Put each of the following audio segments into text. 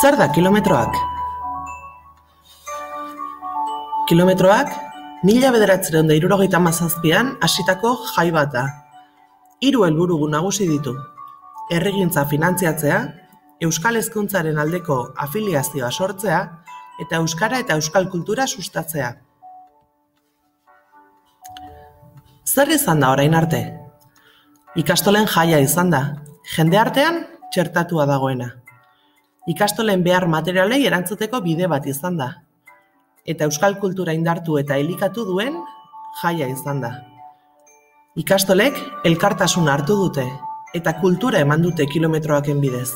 Zer da kilometroak? Kilometroak 1977an hasitako jai bat da. 3 helburu nagusi ditu: herrigintza finantziatzea, euskal hezkuntzaren aldeko afiliazioa sortzea eta euskara eta euskal kultura sustatzea. Zer izan da orain arte? Ikastolen jaia izan da, jende artean txertatua dagoena. Ikastolen behar materialei erantzuteko bide bat izan da. Eta euskal kultura indartu eta elikatu duen jaia izan da. Ikastolek elkartasuna hartu dute eta kultura eman dute kilometroaken bidez.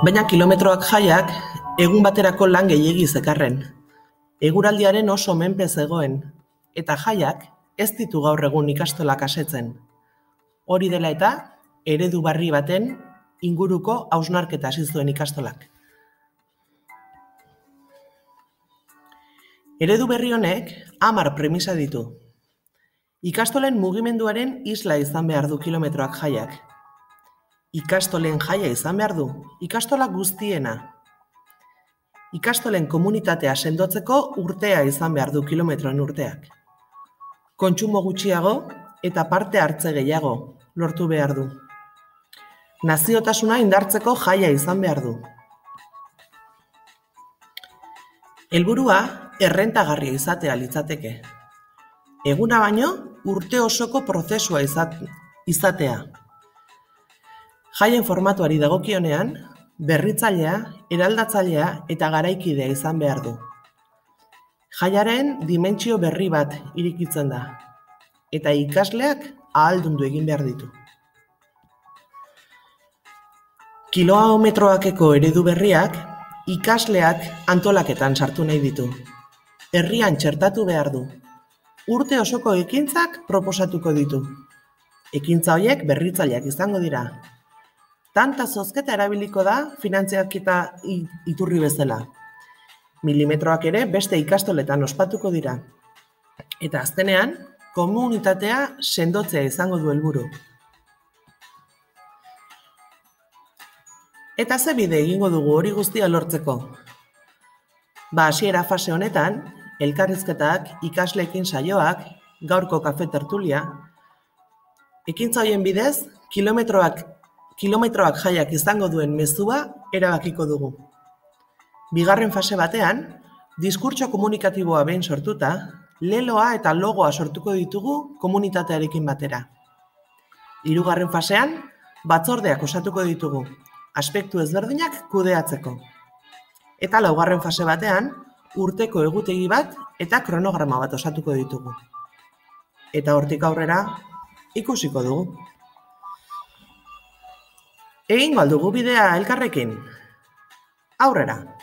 Baina kilometroak jaiak egun baterako lan gehiegi zekarren. Eguraldiaren oso menpe zegoen, eta jaiak ez ditu gaur egun ikastolak asetzen. Hori dela eta, eredu berri baten inguruko hausnarketa hasi zuen ikastolak. Eredu berri honek 10 premisa ditu. Ikastolen mugimenduaren isla izan behar du kilometroak jaiak. Ikastolen jaia izan behar du, ikastola guztiena. Ikastolen komunitatea sendotzeko urtea izan behar du kilometroen urteak. Kontsumo gutxiago eta parte hartze gehiago lortu behar du. Naziotasuna indartzeko jaia izan behar du. Helburua errentagarria izatea litzateke. Eguna baino urte osoko prozesua izatea. Jaien formatuari dagokionean, berritzailea, eraldatzailea eta garaikidea izan behar du. Jaiaren dimentsio berri bat irikitzen da, eta ikasleak ahaldundu egin behar ditu. Kilometroakeko eredu berriak ikasleak antolaketan sartu nahi ditu. Herrian txertatu behar du. Urte osoko ekintzak proposatuko ditu. Ekintza horiek berritzaileak izango dira. Tanta zozketa erabiliko da finantziaketa iturri bezala. Milimetroak ere beste ikastoletan ospatuko dira. Eta azkenean, komunitatea sendotzea izango du helburu. Eta ze bide egingo dugu hori guztia lortzeko? Hasiera fase honetan, elkarrizketak, ikasleekin saioak, gaurko kafe tertulia, ekintza horien bidez, kilometroak jaiak izango duen mezua erabakiko dugu. Bigarren fase batean, diskurtso komunikatiboa behin sortuta, leloa eta logoa sortuko ditugu komunitatearekin batera. Hirugarren fasean, batzordeak osatuko ditugu, aspektu ezberdinak kudeatzeko. Eta laugarren fase batean, urteko egutegi bat eta kronograma bat osatuko ditugu. Eta hortik aurrera, ikusiko dugu. Egingo al dugu bidea elkarrekin? Aurrera!